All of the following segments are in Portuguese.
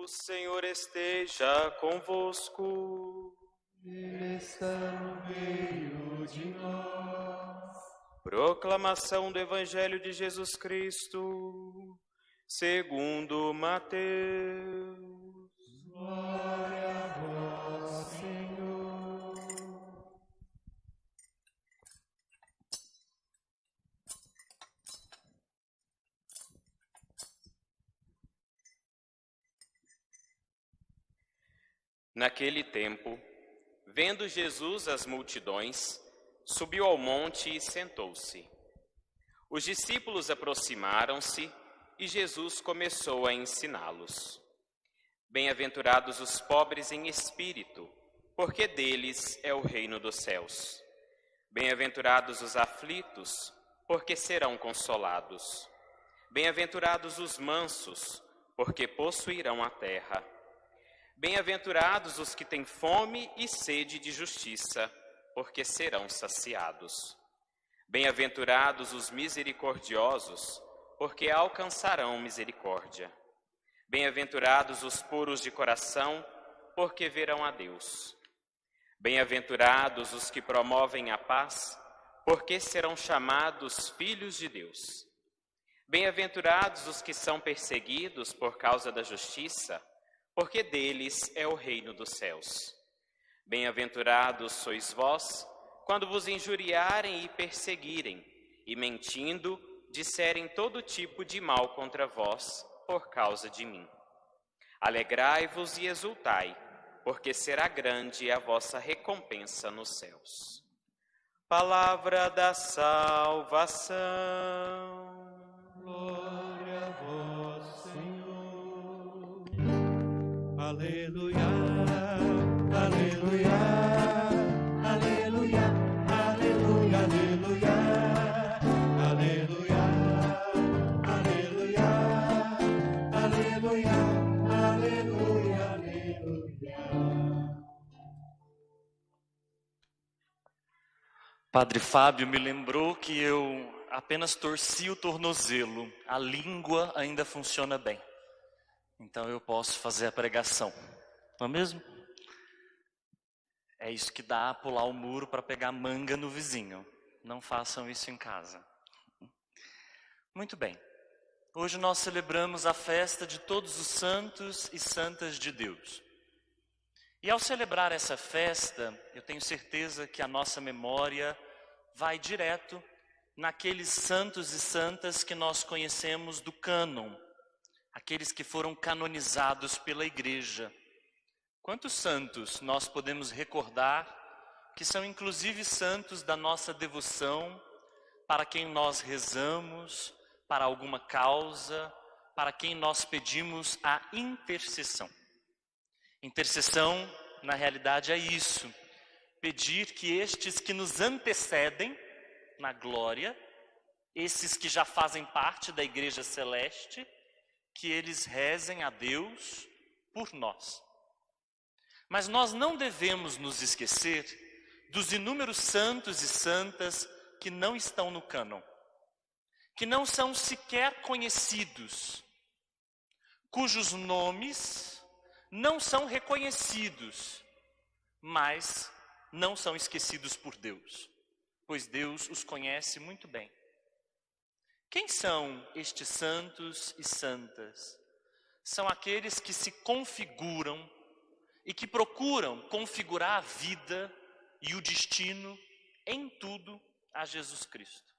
O Senhor esteja convosco. Ele está no meio de nós. Proclamação do Evangelho de Jesus Cristo, segundo Mateus. Glória a vós, Senhor. Naquele tempo, vendo Jesus as multidões, subiu ao monte e sentou-se. Os discípulos aproximaram-se e Jesus começou a ensiná-los. Bem-aventurados os pobres em espírito, porque deles é o reino dos céus. Bem-aventurados os aflitos, porque serão consolados. Bem-aventurados os mansos, porque possuirão a terra. Bem-aventurados os que têm fome e sede de justiça, porque serão saciados. Bem-aventurados os misericordiosos, porque alcançarão misericórdia. Bem-aventurados os puros de coração, porque verão a Deus. Bem-aventurados os que promovem a paz, porque serão chamados filhos de Deus. Bem-aventurados os que são perseguidos por causa da justiça, porque deles é o reino dos céus. Bem-aventurados sois vós, quando vos injuriarem e perseguirem, e mentindo, disserem todo tipo de mal contra vós, por causa de mim. Alegrai-vos e exultai, porque será grande a vossa recompensa nos céus. Palavra da salvação. Glória a vós, Senhor. Aleluia, aleluia, aleluia, aleluia, aleluia, aleluia, aleluia, aleluia, aleluia. Padre Fábio me lembrou que eu apenas torci o tornozelo, a língua ainda funciona bem. Então eu posso fazer a pregação, não é mesmo? É isso que dá pular o muro para pegar manga no vizinho. Não façam isso em casa. Muito bem. Hoje nós celebramos a festa de todos os santos e santas de Deus. E ao celebrar essa festa, eu tenho certeza que a nossa memória vai direto naqueles santos e santas que nós conhecemos do cânon, aqueles que foram canonizados pela Igreja. Quantos santos nós podemos recordar que são inclusive santos da nossa devoção, para quem nós rezamos, para alguma causa, para quem nós pedimos a intercessão. Intercessão, na realidade, é isso: pedir que estes que nos antecedem na glória, esses que já fazem parte da Igreja Celeste, que eles rezem a Deus por nós. Mas nós não devemos nos esquecer dos inúmeros santos e santas que não estão no cânon, que não são sequer conhecidos, cujos nomes não são reconhecidos, mas não são esquecidos por Deus, pois Deus os conhece muito bem. Quem são estes santos e santas? São aqueles que se configuram e que procuram configurar a vida e o destino em tudo a Jesus Cristo.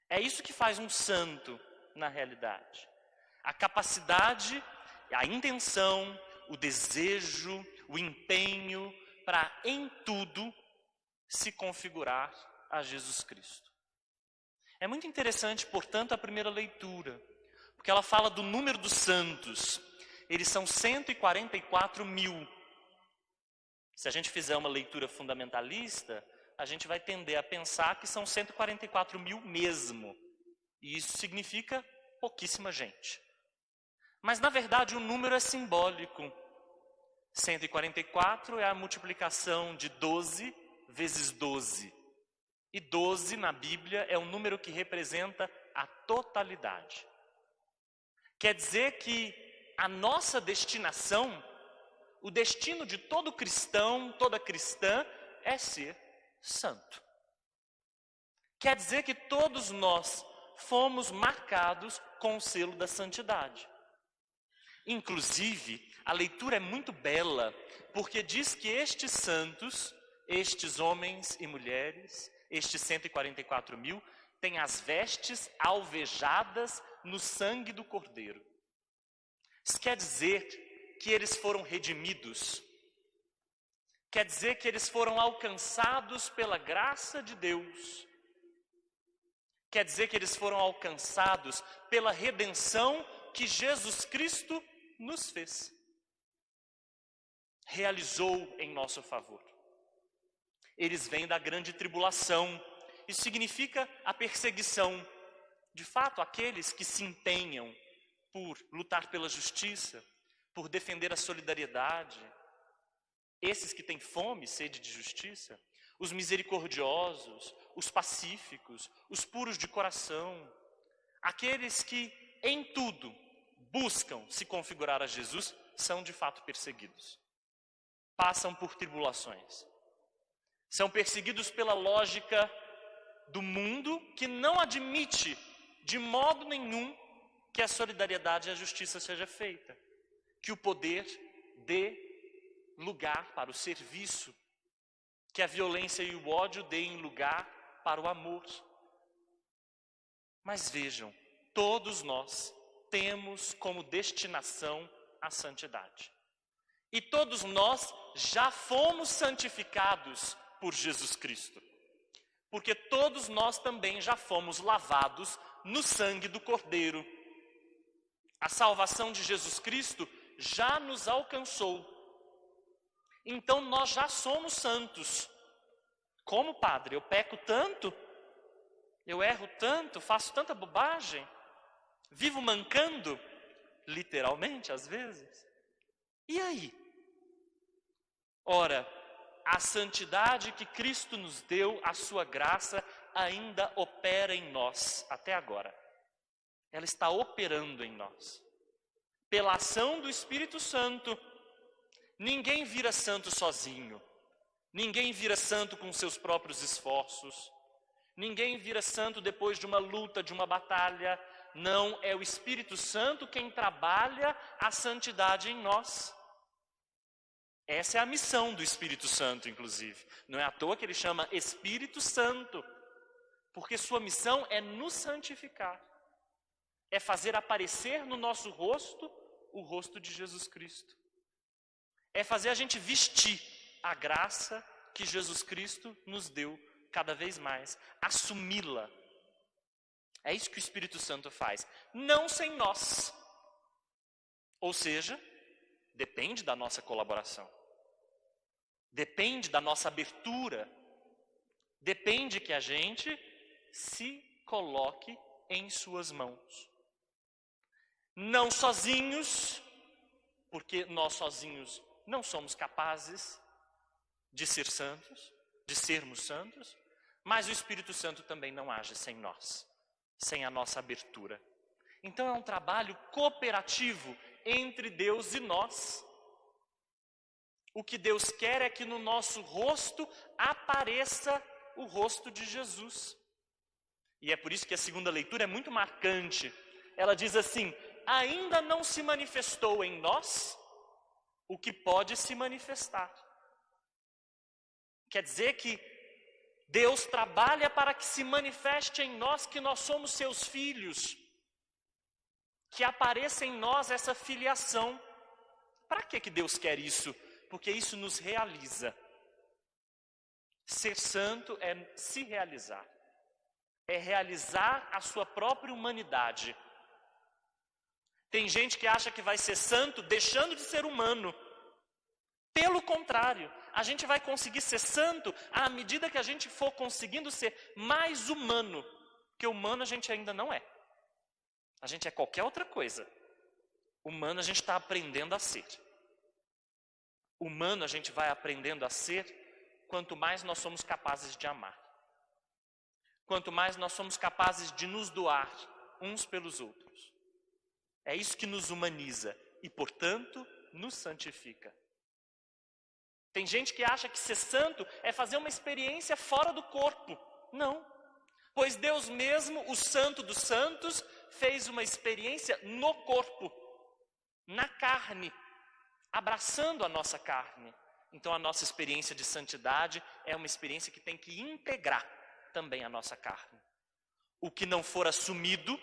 É isso que faz um santo na realidade. A capacidade, a intenção, o desejo, o empenho para em tudo se configurar a Jesus Cristo. É muito interessante, portanto, a primeira leitura, porque ela fala do número dos santos. Eles são 144 mil. Se a gente fizer uma leitura fundamentalista, a gente vai tender a pensar que são 144 mil mesmo. E isso significa pouquíssima gente. Mas, na verdade, o número é simbólico. 144 é a multiplicação de 12 vezes 12. E 12 na Bíblia é um número que representa a totalidade. Quer dizer que a nossa destinação, o destino de todo cristão, toda cristã, é ser santo. Quer dizer que todos nós fomos marcados com o selo da santidade. Inclusive, a leitura é muito bela, porque diz que estes santos, estes homens e mulheres, estes 144 mil, têm as vestes alvejadas no sangue do Cordeiro. Isso quer dizer que eles foram redimidos. Quer dizer que eles foram alcançados pela graça de Deus. Quer dizer que eles foram alcançados pela redenção que Jesus Cristo nos fez. Realizou em nosso favor. Eles vêm da grande tribulação. Isso significa a perseguição. De fato, aqueles que se empenham por lutar pela justiça, por defender a solidariedade, esses que têm fome e sede de justiça, os misericordiosos, os pacíficos, os puros de coração, aqueles que em tudo buscam se configurar a Jesus, são de fato perseguidos. Passam por tribulações. São perseguidos pela lógica do mundo que não admite de modo nenhum que a solidariedade e a justiça seja feita. Que o poder dê lugar para o serviço, que a violência e o ódio deem lugar para o amor. Mas vejam, todos nós temos como destinação a santidade. E todos nós já fomos santificados por Jesus Cristo. Porque todos nós também já fomos lavados no sangue do Cordeiro. A salvação de Jesus Cristo já nos alcançou. Então nós já somos santos. Como, padre? Eu peco tanto? Eu erro tanto? Faço tanta bobagem? Vivo mancando? Literalmente, às vezes. E aí? Ora, a santidade que Cristo nos deu, a sua graça, ainda opera em nós, até agora. Ela está operando em nós. Pela ação do Espírito Santo. Ninguém vira santo sozinho. Ninguém vira santo com seus próprios esforços. Ninguém vira santo depois de uma luta, de uma batalha. Não, é o Espírito Santo quem trabalha a santidade em nós. Essa é a missão do Espírito Santo, inclusive. Não é à toa que ele chama Espírito Santo. Porque sua missão é nos santificar. É fazer aparecer no nosso rosto o rosto de Jesus Cristo. É fazer a gente vestir a graça que Jesus Cristo nos deu cada vez mais. Assumi-la. É isso que o Espírito Santo faz. Não sem nós. Ou seja, depende da nossa colaboração. Depende da nossa abertura. Depende que a gente se coloque em suas mãos. Não sozinhos, porque nós sozinhos não somos capazes de ser santos, de sermos santos, mas o Espírito Santo também não age sem nós, sem a nossa abertura. Então é um trabalho cooperativo entre Deus e nós. O que Deus quer é que no nosso rosto apareça o rosto de Jesus. E é por isso que a segunda leitura é muito marcante. Ela diz assim: ainda não se manifestou em nós o que pode se manifestar. Quer dizer que Deus trabalha para que se manifeste em nós que nós somos seus filhos. Que apareça em nós essa filiação. Para que Deus quer isso? Porque isso nos realiza. Ser santo é se realizar. É realizar a sua própria humanidade. Tem gente que acha que vai ser santo deixando de ser humano. Pelo contrário, a gente vai conseguir ser santo à medida que a gente for conseguindo ser mais humano. Porque humano a gente ainda não é. A gente é qualquer outra coisa. Humano a gente está aprendendo a ser. Humano a gente vai aprendendo a ser quanto mais nós somos capazes de amar. Quanto mais nós somos capazes de nos doar uns pelos outros. É isso que nos humaniza. e, portanto, nos santifica. Tem gente que acha que ser santo é fazer uma experiência fora do corpo. Não. Pois Deus mesmo, o Santo dos Santos, fez uma experiência no corpo, na carne, abraçando a nossa carne. Então a nossa experiência de santidade é uma experiência que tem que integrar também a nossa carne. O que não for assumido,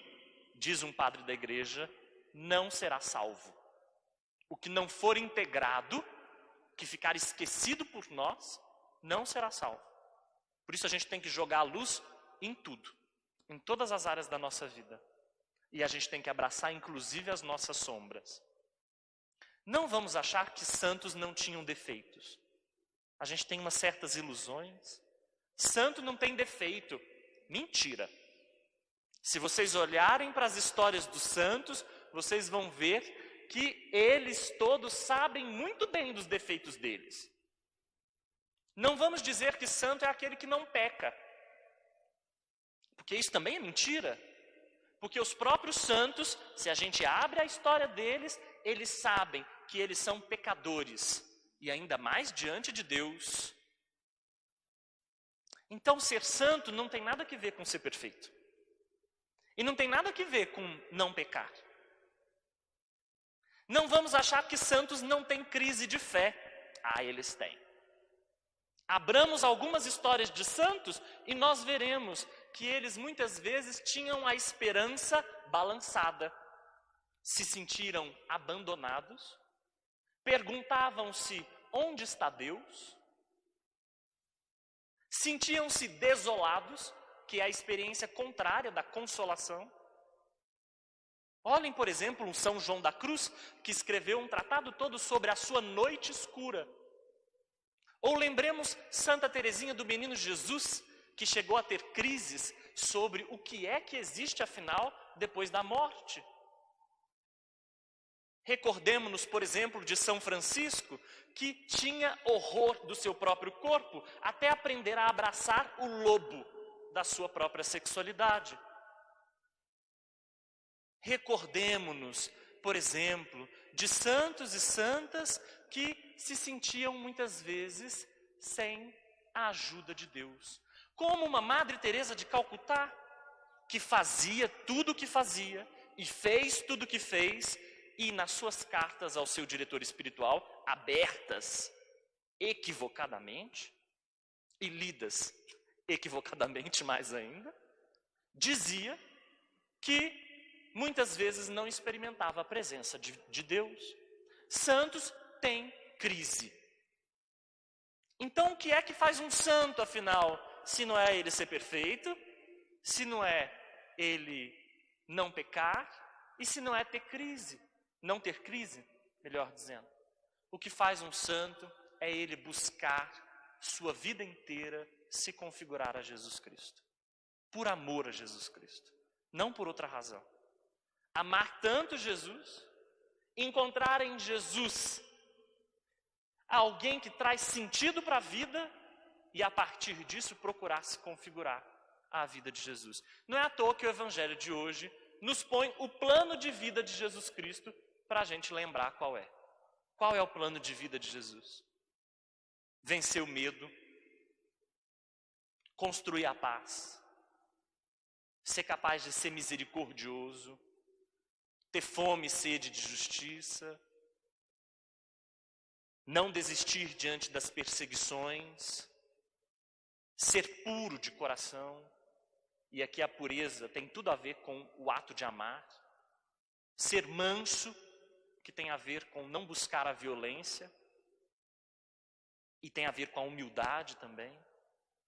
diz um padre da igreja, não será salvo. O que não for integrado, que ficar esquecido por nós, não será salvo. Por isso a gente tem que jogar a luz em tudo, em todas as áreas da nossa vida. E a gente tem que abraçar inclusive as nossas sombras. Não vamos achar que santos não tinham defeitos. A gente tem umas certas ilusões. Santo não tem defeito. Mentira. Se vocês olharem para as histórias dos santos, vocês vão ver que eles todos sabem muito bem dos defeitos deles. Não vamos dizer que santo é aquele que não peca. Porque isso também é mentira. Porque os próprios santos, se a gente abre a história deles, eles sabem que eles são pecadores. E ainda mais diante de Deus. Então ser santo não tem nada a ver com ser perfeito. E não tem nada a ver com não pecar. Não vamos achar que santos não têm crise de fé. Ah, eles têm. Abramos algumas histórias de santos e nós veremos que eles muitas vezes tinham a esperança balançada. Se sentiram abandonados. Perguntavam-se, onde está Deus? Sentiam-se desolados, que é a experiência contrária da consolação. Olhem, por exemplo, um São João da Cruz, que escreveu um tratado todo sobre a sua noite escura. Ou lembremos Santa Teresinha do Menino Jesus, que chegou a ter crises sobre o que é que existe, afinal, depois da morte. Recordemos-nos, por exemplo, de São Francisco, que tinha horror do seu próprio corpo, até aprender a abraçar o lobo da sua própria sexualidade. Recordemo-nos, por exemplo, de santos e santas que se sentiam muitas vezes sem a ajuda de Deus. Como uma Madre Teresa de Calcutá, que fazia tudo o que fazia e fez tudo o que fez, e nas suas cartas ao seu diretor espiritual, abertas equivocadamente e lidas equivocadamente mais ainda, dizia que muitas vezes não experimentava a presença de Deus. Santos têm crise. Então o que é que faz um santo, afinal, se não é ele ser perfeito, se não é ele não pecar, e se não é ter crise, não ter crise, melhor dizendo. O que faz um santo é ele buscar sua vida inteira se configurar a Jesus Cristo. Por amor a Jesus Cristo, não por outra razão. Amar tanto Jesus, encontrar em Jesus alguém que traz sentido para a vida e a partir disso procurar se configurar à vida de Jesus. Não é à toa que o Evangelho de hoje nos põe o plano de vida de Jesus Cristo para a gente lembrar qual é. Qual é o plano de vida de Jesus? Vencer o medo, construir a paz, ser capaz de ser misericordioso, ter fome e sede de justiça, não desistir diante das perseguições, ser puro de coração, e aqui a pureza tem tudo a ver com o ato de amar, ser manso, que tem a ver com não buscar a violência, e tem a ver com a humildade também.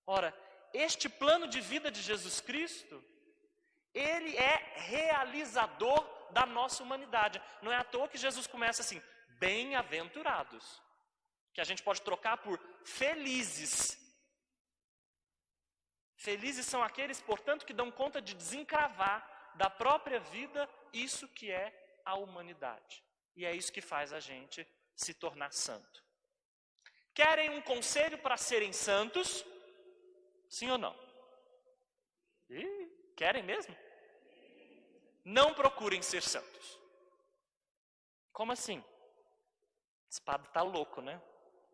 Ora, este plano de vida de Jesus Cristo, ele é realizador da nossa humanidade. Não é à toa que Jesus começa assim, bem-aventurados, que a gente pode trocar por felizes. Felizes são aqueles, portanto, que dão conta de desencravar da própria vida isso que é a humanidade. E é isso que faz a gente se tornar santo. Querem um conselho para serem santos? Sim ou não? Querem mesmo? Não procurem ser santos. Como assim? Esse padre está louco, né?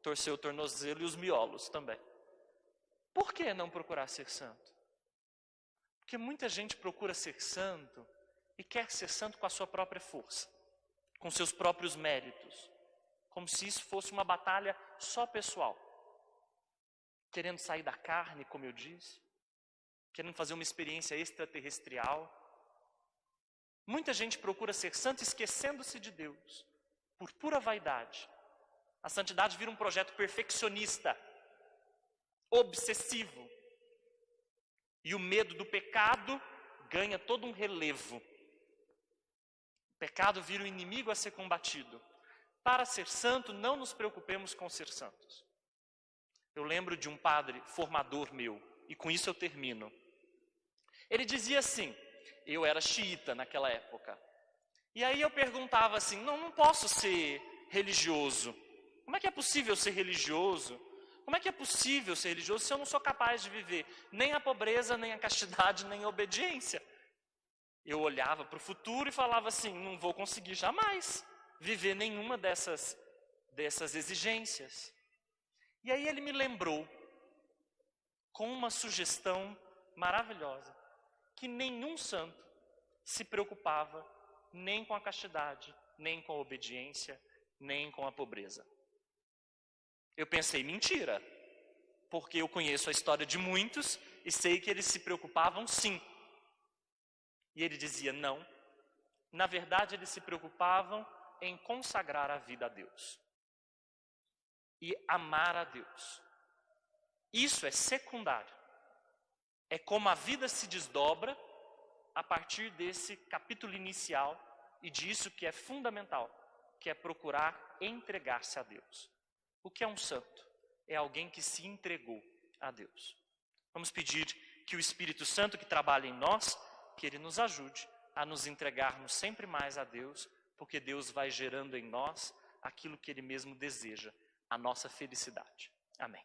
Torceu o tornozelo e os miolos também. Por que não procurar ser santo? Porque muita gente procura ser santo e quer ser santo com a sua própria força, com seus próprios méritos, como se isso fosse uma batalha só pessoal. Querendo sair da carne, como eu disse, querendo fazer uma experiência extraterrestrial. Muita gente procura ser santo esquecendo-se de Deus, por pura vaidade. A santidade vira um projeto perfeccionista, obsessivo. E o medo do pecado ganha todo um relevo. O pecado vira o inimigo a ser combatido. Para ser santo, não nos preocupemos com ser santos. Eu lembro de um padre formador meu, e com isso eu termino. Ele dizia assim, eu era xiita naquela época. E aí eu perguntava assim, não posso ser religioso. Como é que é possível ser religioso? Como é que é possível ser religioso se eu não sou capaz de viver nem a pobreza, nem a castidade, nem a obediência? Eu olhava para o futuro e falava assim, não vou conseguir jamais viver nenhuma dessas exigências. E aí ele me lembrou, com uma sugestão maravilhosa, que nenhum santo se preocupava nem com a castidade, nem com a obediência, nem com a pobreza. Eu pensei, mentira, porque eu conheço a história de muitos e sei que eles se preocupavam sim. E ele dizia, não, na verdade eles se preocupavam em consagrar a vida a Deus e amar a Deus. Isso é secundário. É como a vida se desdobra a partir desse capítulo inicial e disso que é fundamental, que é procurar entregar-se a Deus. O que é um santo? É alguém que se entregou a Deus. Vamos pedir que o Espírito Santo que trabalha em nós, que ele nos ajude a nos entregarmos sempre mais a Deus, porque Deus vai gerando em nós aquilo que ele mesmo deseja, a nossa felicidade. Amém.